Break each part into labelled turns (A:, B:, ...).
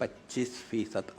A: 25%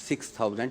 A: 6000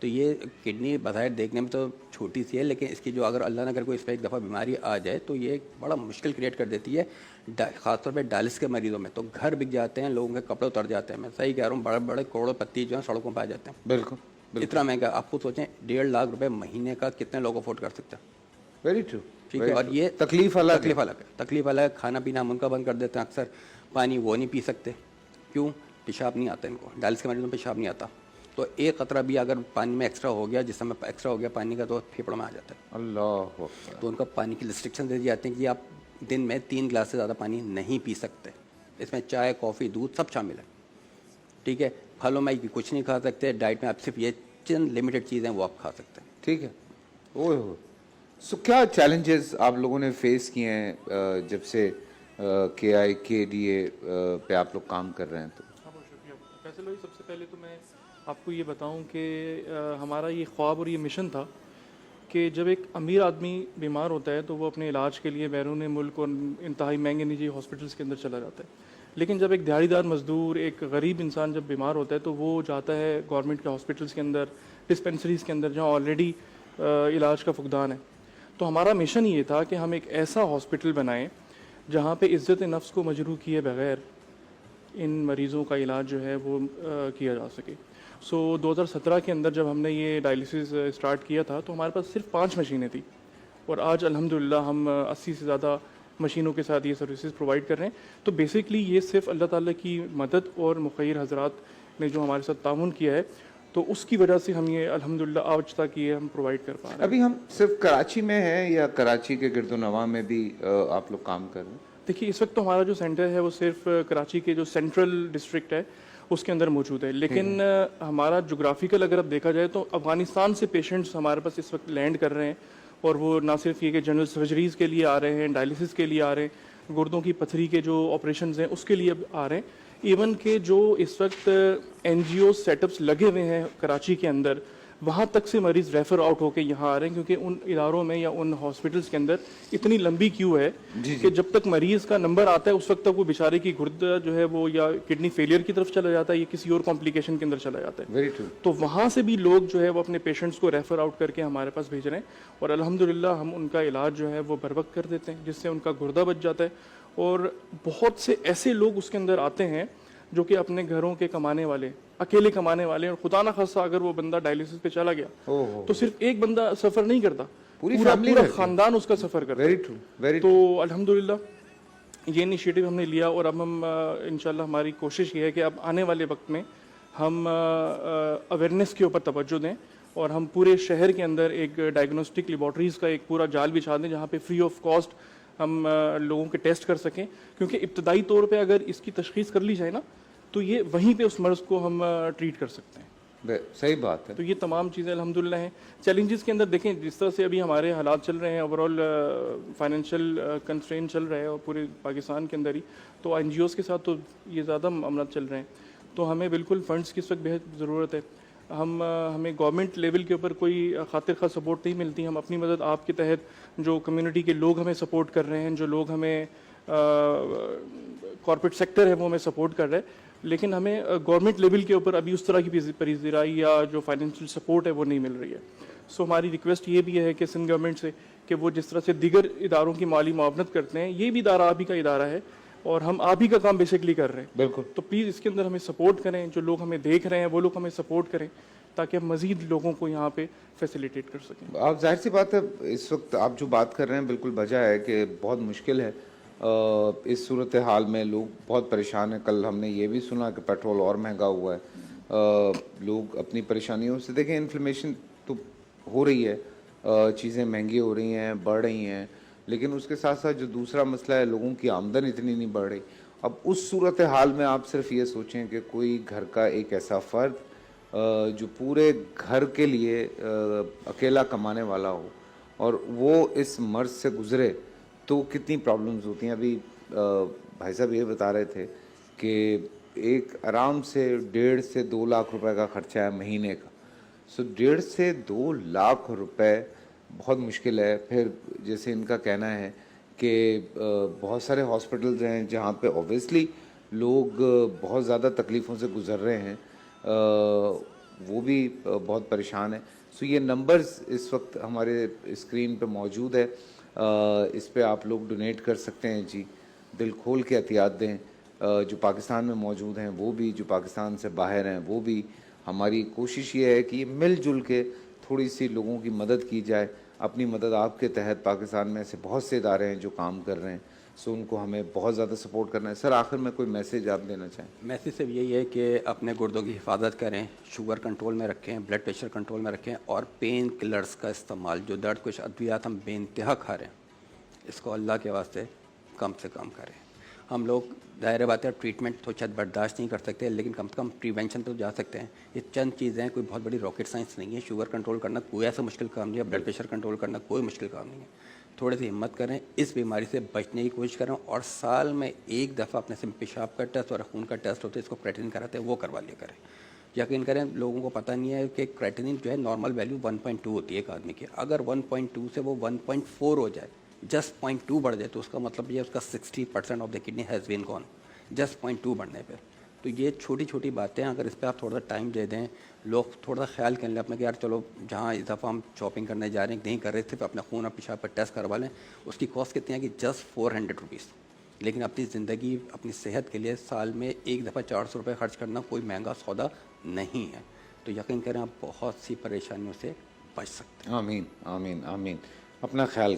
A: تو یہ کڈنی بظاہر دیکھنے میں تو چھوٹی سی ہے، لیکن اس کی جو اگر اللہ نہ کرے کوئی اس پہ ایک دفعہ بیماری آ جائے تو یہ ایک بڑا مشکل کریٹ کر دیتی ہے، خاص طور پہ ڈائلسس کے مریضوں میں تو گھر بک جاتے ہیں، لوگوں کے کپڑے اتر جاتے ہیں. میں صحیح کہہ رہا ہوں، بڑے بڑے کروڑوں پتی جو ہیں سڑکوں پہ آ جاتے ہیں.
B: بالکل
A: اتنا مہنگا آپ خود سوچیں، 1.5 لاکھ روپے مہینے کا کتنے لوگ افورڈ کر سکتے ہیں؟
B: Very true.
A: ٹھیک ہے. اور یہ
B: تکلیف الگ
A: تکلیف الگ ہے، تکلیف الگ ہے. کھانا پینا ہم ان کا بند کر دیتے ہیں اکثر، پانی وہ نہیں پی سکتے. کیوں؟ پیشاب نہیں آتا ان کو، ڈائلسس کے مریضوں میں پیشاب نہیں آتا. تو ایک قطرہ بھی اگر پانی میں ایکسٹرا ہو گیا، جس میں ایکسٹرا ہو گیا پانی کا، تو پھیپڑوں میں آ جاتا ہے.
B: اللہ اکبر.
A: تو ان کا پانی کی ریسٹرکشن دے دی جاتی ہیں کہ آپ دن میں 3 گلاس سے زیادہ پانی نہیں پی سکتے. اس میں چائے، کافی، دودھ سب شامل ہے. ٹھیک ہے. پھلوں میں کچھ نہیں کھا سکتے. ڈائٹ میں آپ صرف یہ چند لمیٹڈ چیزیں وہ آپ کھا سکتے ہیں.
B: ٹھیک ہے. اوہ سو کیا چیلنجز آپ لوگوں نے فیس کیے ہیں جب سے KIKDA پہ آپ لوگ کام کر رہے ہیں؟ تو
C: بہت شکریہ فیصل بھائی. سب سے پہلے تو میں آپ کو یہ بتاؤں کہ ہمارا یہ خواب اور یہ مشن تھا کہ جب ایک امیر آدمی بیمار ہوتا ہے تو وہ اپنے علاج کے لیے بیرون ملک اور انتہائی مہنگے نجی ہاسپٹلس کے اندر چلا جاتا ہے. لیکن جب ایک دیہڑی دار مزدور، ایک غریب انسان جب بیمار ہوتا ہے تو وہ جاتا ہے گورنمنٹ کے ہاسپٹلس کے اندر، ڈسپینسریز کے اندر جہاں آلریڈی علاج کا فقدان ہے. تو ہمارا مشن یہ تھا کہ ہم ایک ایسا ہاسپٹل بنائیں جہاں پہ عزت نفس کو مجروح کیے بغیر ان مریضوں کا علاج جو ہے وہ کیا جا سکے. سو 2017 کے اندر جب ہم نے یہ ڈائلسس اسٹارٹ کیا تھا تو ہمارے پاس صرف 5 مشینیں تھیں، اور آج الحمدللہ ہم 80 سے زیادہ مشینوں کے ساتھ یہ سروسز پرووائڈ کر رہے ہیں. تو بیسکلی یہ صرف اللہ تعالیٰ کی مدد اور مخیر حضرات نے جو ہمارے ساتھ تعاون کیا ہے، تو اس کی وجہ سے ہم یہ الحمدللہ آج تک یہ ہم پرووائڈ کر پا رہے ہیں.
B: ابھی ہم صرف کراچی میں ہیں یا کراچی کے گرد و نواح میں بھی آپ لوگ کام کر رہے ہیں؟
C: دیکھیے اس وقت تو ہمارا جو سینٹر ہے وہ صرف کراچی کے جو سینٹرل ڈسٹرکٹ ہے اس کے اندر موجود ہے، لیکن ہمارا جغرافیکل اگر اب دیکھا جائے تو افغانستان سے پیشنٹس ہمارے پاس اس وقت لینڈ کر رہے ہیں، اور وہ نہ صرف یہ کہ جنرل سرجریز کے لیے آ رہے ہیں، ڈائلسس کے لیے آ رہے ہیں، گردوں کی پتھری کے جو آپریشنز ہیں اس کے لیے آ رہے ہیں. ایون کہ جو اس وقت NGO سیٹ اپس لگے ہوئے ہیں کراچی کے اندر، وہاں تک سے مریض ریفر آؤٹ ہو کے یہاں آ رہے ہیں، کیونکہ ان اداروں میں یا ان ہاسپٹلس کے اندر اتنی لمبی کیو ہے کہ جب تک مریض کا نمبر آتا ہے اس وقت تک وہ بیچارے کی گردہ جو ہے وہ یا کڈنی فیلئر کی طرف چلا جاتا ہے یا کسی اور کمپلیکیشن کے اندر چلا جاتا ہے.
B: Very true.
C: تو وہاں سے بھی لوگ جو ہے وہ اپنے پیشنٹس کو ریفر آؤٹ کر کے ہمارے پاس بھیج رہے ہیں، اور الحمدللہ ہم ان کا علاج جو ہے وہ بر وقت کر دیتے ہیں، جس سے ان کا گردہ بچ جاتا ہے. اور بہت سے ایسے لوگ اس کے اندر آتے ہیں جو کہ اپنے گھروں کے کمانے والے، اکیلے کمانے والے، اور خدا نہ خاصہ اگر وہ بندہ ڈائلسس پہ چلا گیا تو صرف ایک بندہ سفر نہیں کرتا، پورا خاندان اس کا سفر کرتا ہے.
B: Very true. ویری
C: تو الحمدللہ یہ انیشیٹو ہم نے لیا، اور اب ہم انشاءاللہ ہماری کوشش یہ ہے کہ اب آنے والے وقت میں ہم اویئرنیس کے اوپر توجہ دیں، اور ہم پورے شہر کے اندر ایک ڈائگنوسٹک لیبارٹریز کا ایک پورا جال بچھا دیں جہاں پہ فری آف کاسٹ ہم لوگوں کے ٹیسٹ کر سکیں. کیونکہ ابتدائی طور پہ اگر اس کی تشخیص کر لی جائے نا تو یہ وہیں پہ اس مرض کو ہم ٹریٹ کر سکتے ہیں.
B: صحیح بات ہے.
C: تو یہ تمام چیزیں الحمدللہ ہیں. چیلنجز کے اندر دیکھیں جس طرح سے ابھی ہمارے حالات چل رہے ہیں، اوور آل فائنینشیل کنسٹرین چل رہے ہیں اور پورے پاکستان کے اندر ہی، تو NGOs کے ساتھ تو یہ زیادہ معاملات چل رہے ہیں. تو ہمیں بالکل فنڈس کی اس وقت بہت ضرورت ہے. ہمیں گورنمنٹ لیول کے اوپر کوئی خاطر خواہ سپورٹ نہیں ملتی. ہم اپنی مدد آپ کے تحت جو کمیونٹی کے لوگ ہمیں سپورٹ کر رہے ہیں، جو لوگ ہمیں کارپوریٹ سیکٹر ہے وہ ہمیں سپورٹ کر رہے ہیں، لیکن ہمیں گورنمنٹ لیول کے اوپر ابھی اس طرح کی پذیرائی یا جو فائنینشیل سپورٹ ہے وہ نہیں مل رہی ہے. سو ہماری ریکویسٹ یہ بھی ہے کہ سندھ گورنمنٹ سے کہ وہ جس طرح سے دیگر اداروں کی مالی معاونت کرتے ہیں، یہ بھی ادارہ آپ ہی کا ادارہ ہے اور ہم آپ ہی کا کام بیسکلی کر رہے ہیں.
B: بالکل.
C: تو پلیز اس کے اندر ہمیں سپورٹ کریں، جو لوگ ہمیں دیکھ رہے ہیں وہ لوگ ہمیں سپورٹ کریں تاکہ ہم مزید لوگوں کو یہاں پہ فیسیلیٹیٹ کر سکیں.
B: آپ ظاہر سی بات ہے اس وقت آپ جو بات کر رہے ہیں بالکل بجا ہے کہ بہت مشکل ہے اس صورتحال میں. لوگ بہت پریشان ہیں. کل ہم نے یہ بھی سنا کہ پیٹرول اور مہنگا ہوا ہے. لوگ اپنی پریشانیوں سے دیکھیں، انفلیمیشن تو ہو رہی ہے، چیزیں مہنگی ہو رہی ہیں، بڑھ رہی ہیں، لیکن اس کے ساتھ ساتھ جو دوسرا مسئلہ ہے لوگوں کی آمدن اتنی نہیں بڑھ رہی. اب اس صورتحال میں آپ صرف یہ سوچیں کہ کوئی گھر کا ایک ایسا فرد جو پورے گھر کے لیے اکیلا کمانے والا ہو اور وہ اس مرض سے گزرے تو کتنی پرابلمز ہوتی ہیں. ابھی بھائی صاحب یہ بتا رہے تھے کہ ایک آرام سے 1.5 سے 2 لاکھ روپے کا خرچہ ہے مہینے کا. سو 1.5 سے 2 لاکھ روپے بہت مشکل ہے. پھر جیسے ان کا کہنا ہے کہ بہت سارے ہاسپٹلز ہیں جہاں پہ اوبویسلی لوگ بہت زیادہ تکلیفوں سے گزر رہے ہیں. وہ بھی بہت پریشان ہیں. سو یہ نمبرز اس وقت ہمارے اسکرین پہ موجود ہے, اس پہ آپ لوگ ڈونیٹ کر سکتے ہیں. جی دل کھول کے عطیات دیں, جو پاکستان میں موجود ہیں وہ بھی, جو پاکستان سے باہر ہیں وہ بھی. ہماری کوشش یہ ہے کہ مل جل کے تھوڑی سی لوگوں کی مدد کی جائے. اپنی مدد آپ کے تحت پاکستان میں ایسے بہت سے ادارے ہیں جو کام کر رہے ہیں, سو ان کو ہمیں بہت زیادہ سپورٹ کرنا ہے. سر آخر میں کوئی میسیج آپ دینا چاہیں؟
A: میسیج صرف یہی ہے کہ اپنے گردوں کی حفاظت کریں, شوگر کنٹرول میں رکھیں, بلڈ پریشر کنٹرول میں رکھیں, اور پین کلرز کا استعمال, جو درد کچھ ادویات ہم بے انتہا کھا رہے ہیں, اس کو اللہ کے واسطے کم سے کم کریں. ہم لوگ ظاہر بات ہے ٹریٹمنٹ تو شاید برداشت نہیں کر سکتے, لیکن کم سے کم پریونشن تو جا سکتے ہیں. یہ چند چیزیں ہیں, کوئی بہت بڑی راکٹ سائنس نہیں ہے. شوگر کنٹرول کرنا کوئی ایسا مشکل کام نہیں ہے, بلڈ پریشر کنٹرول کرنا کوئی مشکل کام نہیں ہے. تھوڑے سی ہمت کریں, اس بیماری سے بچنے کی کوشش کریں, اور سال میں ایک دفعہ اپنے سے پیشاب کا ٹیسٹ اور خون کا ٹیسٹ ہوتا ہے, اس کو کریٹنین کراتے ہیں, وہ کروا لیا کریں. یقین کریں لوگوں کو پتہ نہیں ہے کہ کریٹنین جو ہے نارمل ویلیو 1.2 ہوتی ہے ایک آدمی کی. اگر 1.2 سے وہ 1.4 ہو جائے, جسٹ 0.2 بڑھ جائے, تو اس کا مطلب یہ اس کا 60% of the kidney has been gone, just 0.2 بڑھنے پہ. تو یہ چھوٹی چھوٹی باتیں اگر اس پہ آپ تھوڑا سا ٹائم دے دیں, لوگ تھوڑا سا خیال کر لیں اپنا کہ یار چلو جہاں اس دفعہ ہم شاپنگ کرنے جا رہے ہیں نہیں کر رہے, صرف اپنا خون اور پیشاب پر ٹیسٹ کروا لیں. اس کی کاسٹ کتنی ہے کہ جسٹ 400 روپیز. لیکن اپنی زندگی, اپنی صحت کے لیے سال میں ایک دفعہ 400 روپے خرچ کرنا کوئی مہنگا سودا نہیں ہے. تو یقین کریں آپ بہت سی پریشانیوں سے بچ سکتے ہیں.
B: آمین آمین آمین. اپنا خیال